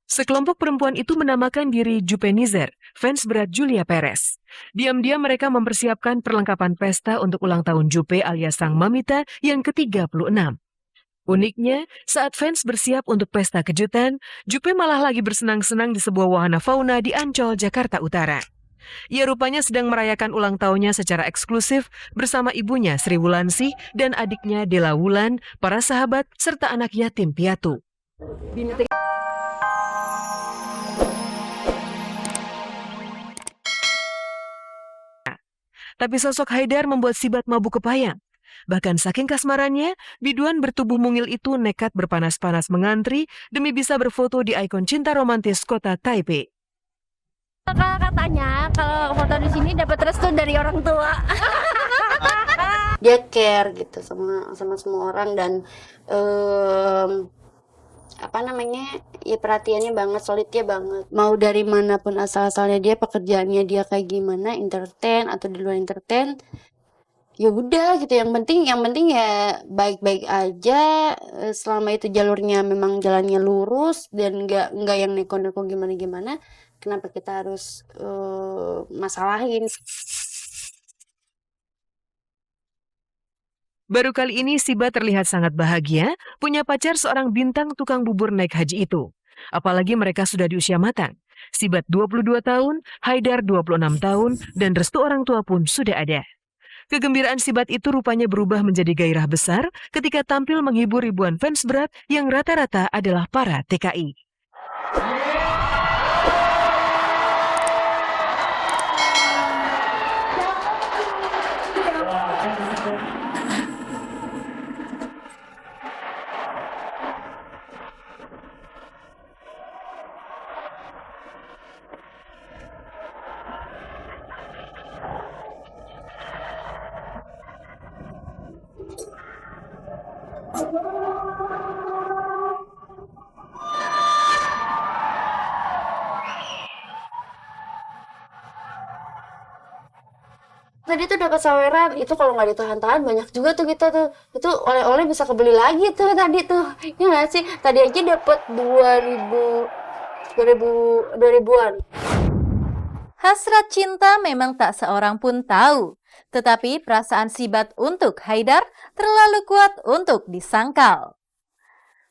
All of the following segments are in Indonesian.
Sekelompok perempuan itu menamakan diri Jupenizer, fans berat Julia Perez. Diam-diam mereka mempersiapkan perlengkapan pesta untuk ulang tahun Jupe alias Sang Mamita yang ke-36. Uniknya, saat fans bersiap untuk pesta kejutan, Jupe malah lagi bersenang-senang di sebuah wahana fauna di Ancol, Jakarta Utara. Ia rupanya sedang merayakan ulang tahunnya secara eksklusif bersama ibunya Sri Wulansi dan adiknya Dela Wulan, para sahabat, serta anak yatim piatu. Tapi sosok Haidar membuat Sibat mabuk kepayang. Bahkan saking kasmarannya, biduan bertubuh mungil itu nekat berpanas-panas mengantri demi bisa berfoto di ikon cinta romantis kota Taipei. Katanya kalau foto di sini dapat restu dari orang tua. Dia care gitu sama semua orang dan ya perhatiannya banget, solidnya banget. Mau dari manapun asal-asalnya dia, pekerjaannya dia kayak gimana, entertain atau di luar entertain, ya udah gitu. Yang penting ya baik-baik aja, selama itu jalurnya memang jalannya lurus dan nggak yang neko-neko gimana-gimana. Kenapa kita harus masalahin? Baru kali ini Siba terlihat sangat bahagia punya pacar seorang bintang tukang bubur naik haji itu. Apalagi mereka sudah di usia matang. Sibat 22 tahun, Haidar 26 tahun, dan restu orang tua pun sudah ada. Kegembiraan Sibat itu rupanya berubah menjadi gairah besar ketika tampil menghibur ribuan fans berat yang rata-rata adalah para TKI. Tadi tuh dapat saweran, itu kalau nggak ditahan-tahan banyak juga tuh kita tuh. Itu oleh-oleh bisa kebeli lagi tuh tadi tuh. Ya nggak sih? Tadi aja dapat 2000-an. Hasrat cinta memang tak seorang pun tahu. Tetapi perasaan Sibat untuk Haidar terlalu kuat untuk disangkal.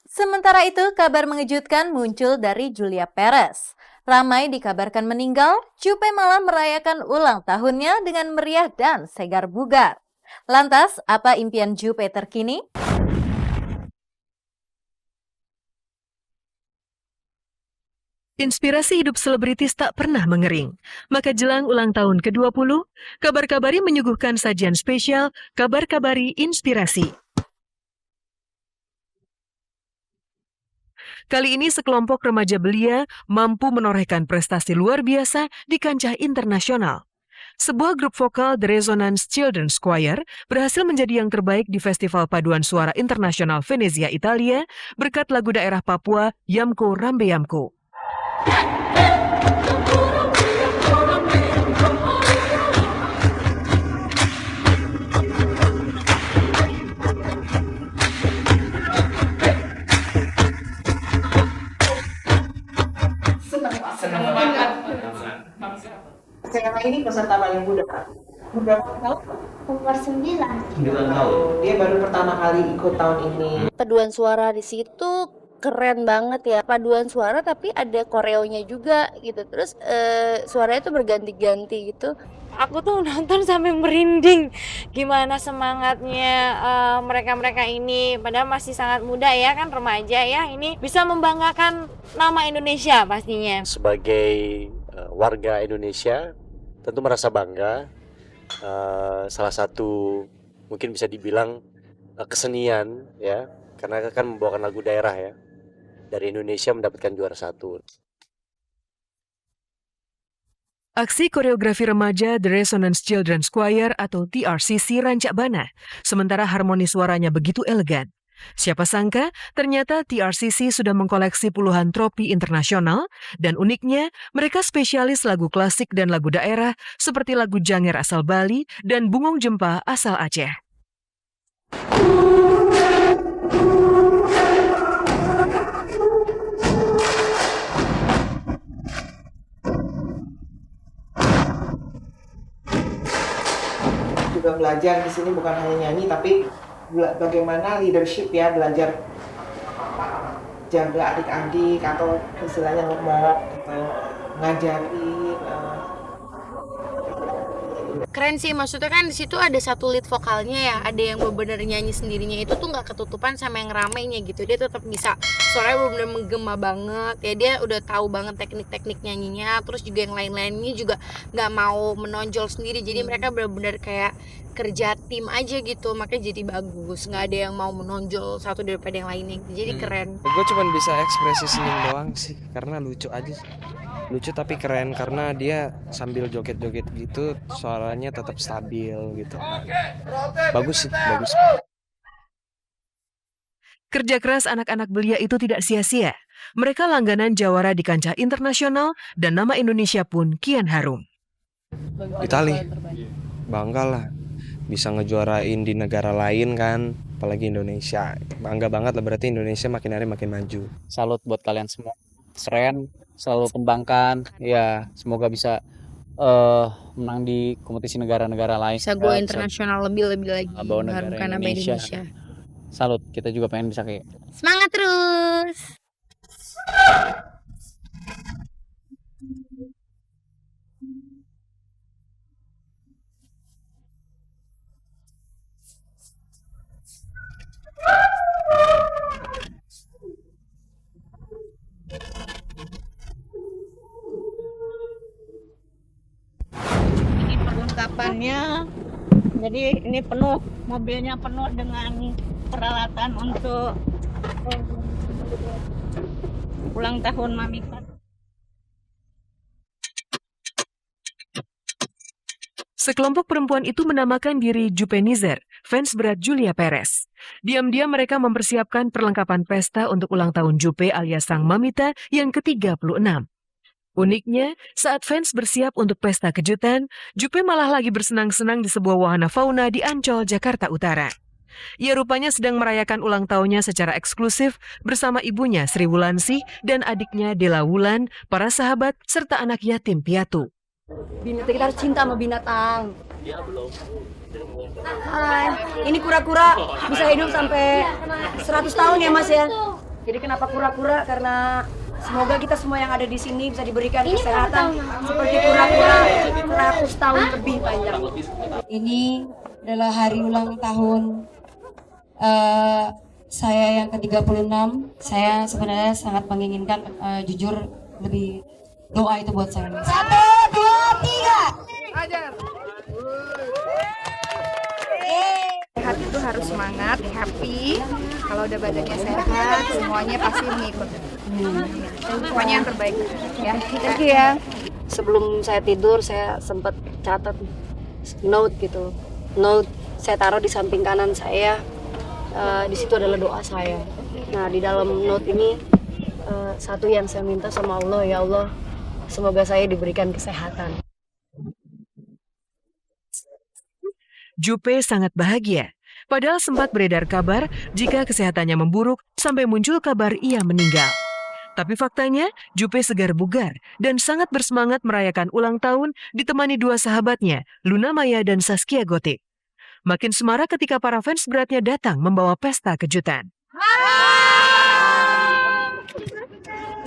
Sementara itu, kabar mengejutkan muncul dari Julia Perez. Ramai dikabarkan meninggal, Jupe malah merayakan ulang tahunnya dengan meriah dan segar bugar. Lantas, apa impian Jupe terkini? Inspirasi hidup selebritis tak pernah mengering. Maka jelang ulang tahun ke-20, Kabar Kabari menyuguhkan sajian spesial Kabar Kabari Inspirasi. Kali ini sekelompok remaja belia mampu menorehkan prestasi luar biasa di kancah internasional. Sebuah grup vokal The Resonance Children's Choir berhasil menjadi yang terbaik di Festival Paduan Suara Internasional Venezia, Italia berkat lagu daerah Papua Yamko Rambe Yamko. Yang ini peserta paling muda, Kak. Berapa tahun? Umur 9. 9 tahun. Dia baru pertama kali ikut tahun ini. Paduan suara di situ keren banget ya. Paduan suara tapi ada koreonya juga gitu. Terus suaranya tuh berganti-ganti gitu. Aku tuh nonton sampai merinding gimana semangatnya mereka-mereka ini, padahal masih sangat muda ya kan, remaja ya, ini bisa membanggakan nama Indonesia pastinya. Sebagai warga Indonesia tentu merasa bangga. Salah satu mungkin bisa dibilang kesenian ya, karena kan membawakan lagu daerah ya dari Indonesia mendapatkan juara 1. Aksi koreografi remaja The Resonance Children's Choir atau TRCC rancak bana, sementara harmoni suaranya begitu elegan. Siapa sangka, ternyata TRCC sudah mengkoleksi puluhan tropi internasional, dan uniknya, mereka spesialis lagu klasik dan lagu daerah seperti lagu Janger asal Bali dan Bungong Jempa asal Aceh. belajar di sini bukan hanya nyanyi tapi bagaimana leadership ya, belajar jaga adik-adik atau istilahnya ngomong gitu, ngajarin. Keren sih, maksudnya kan di situ ada satu lead vokalnya ya, ada yang benar-benar nyanyi sendirinya, itu tuh nggak ketutupan sama yang ramenya gitu, dia tetap bisa suaranya benar-benar menggema banget ya, dia udah tahu banget teknik-teknik nyanyinya, terus juga yang lain-lainnya juga nggak mau menonjol sendiri, jadi mereka benar-benar kayak kerja tim aja gitu, makanya jadi bagus, nggak ada yang mau menonjol satu daripada yang lainnya gitu. Jadi keren. Gue cuma bisa ekspresi senyum doang sih, karena lucu aja sih. Lucu tapi keren karena dia sambil joget-joget gitu suaranya tetap stabil gitu. Bagus sih, bagus. Kerja keras anak-anak belia itu tidak sia-sia. Mereka langganan jawara di kancah internasional dan nama Indonesia pun kian harum. Itali, bangga lah bisa ngejuarain di negara lain kan, apalagi Indonesia. Bangga banget lah, berarti Indonesia makin hari makin maju. Salut buat kalian semua, keren, selalu kembangkan, ya semoga bisa menang di kompetisi negara-negara lain. Bisa go internasional lebih lagi, bawa negara mengharumkan nama Indonesia. Salut, kita juga pengen bisa kayak Semangat terus. Ini perlengkapannya. Jadi ini penuh, mobilnya penuh dengan peralatan untuk ulang tahun Mamita. Sekelompok perempuan itu menamakan diri Jupenizer, fans berat Julia Perez. Diam-diam mereka mempersiapkan perlengkapan pesta untuk ulang tahun Jupe alias Sang Mamita yang ke-36. Uniknya, saat fans bersiap untuk pesta kejutan, Jupe malah lagi bersenang-senang di sebuah wahana fauna di Ancol, Jakarta Utara. Ia rupanya sedang merayakan ulang tahunnya secara eksklusif bersama ibunya Sri Wulansi dan adiknya Dela Wulan, para sahabat, serta anak yatim piatu. Kita harus cinta sama binatang. Hai, ini kura-kura bisa hidup sampai 100 tahun ya Mas ya. Jadi kenapa kura-kura? Karena semoga kita semua yang ada di sini bisa diberikan kesehatan seperti kura-kura 100 tahun lebih panjang. Ini adalah hari ulang tahun saya yang ke-36. Saya sebenarnya sangat menginginkan jujur lebih doa itu buat saya. 1, 2, 3. Sehat itu harus semangat, happy. Kalau udah badannya sehat, semuanya pasti mengikut. Semuanya yang terbaik. Ya, Thank you ya. Sebelum saya tidur, saya sempat catat note gitu. Note saya taruh di samping kanan saya. Di situ adalah doa saya. Nah, di dalam note ini satu yang saya minta sama Allah, ya Allah, semoga saya diberikan kesehatan. Jupe sangat bahagia, padahal sempat beredar kabar jika kesehatannya memburuk sampai muncul kabar ia meninggal. Tapi faktanya, Jupe segar bugar dan sangat bersemangat merayakan ulang tahun ditemani dua sahabatnya, Luna Maya dan Saskia Gotik. Makin semarak ketika para fans beratnya datang membawa pesta kejutan.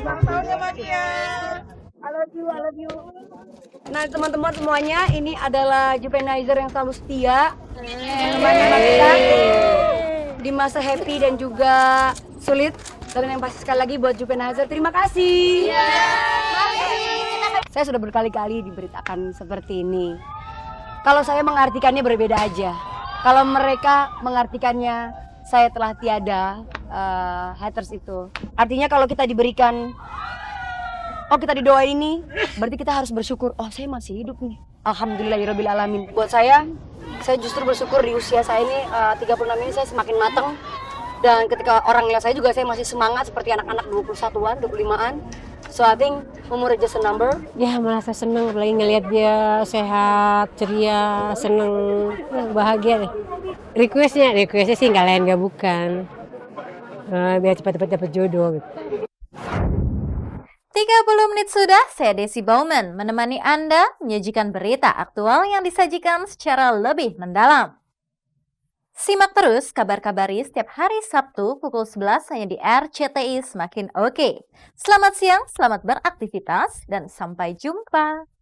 Ulang tahunnya Makia. I love you. Nah teman-teman semuanya, ini adalah Jupenizer yang selalu setia teman-teman kita di masa happy dan juga sulit. Dan yang pasti sekali lagi buat Jupenizer, terima kasih. Saya sudah berkali-kali diberitakan seperti ini. Kalau saya mengartikannya berbeda aja. Kalau mereka mengartikannya saya telah tiada, haters itu. Artinya kalau kita diberikan, kita didoain ini, berarti kita harus bersyukur. Oh, saya masih hidup nih. Alhamdulillahirabbil alamin. Buat saya justru bersyukur di usia saya ini 36 ini saya semakin matang. Dan ketika orang lihat saya juga, saya masih semangat seperti anak-anak 21-an, 25-an. So I think umur just a number. Ya merasa senang, apalagi ngelihat dia sehat, ceria, senang, bahagia deh. Requestnya sih nggak lain nggak bukan. Biar cepat-cepat dapat jodoh gitu. 30 menit sudah, saya Desi Bauman menemani Anda menyajikan berita aktual yang disajikan secara lebih mendalam. Simak terus kabar-kabari setiap hari Sabtu pukul 11 hanya di RCTI Semakin Oke. Selamat siang, selamat beraktivitas, dan sampai jumpa.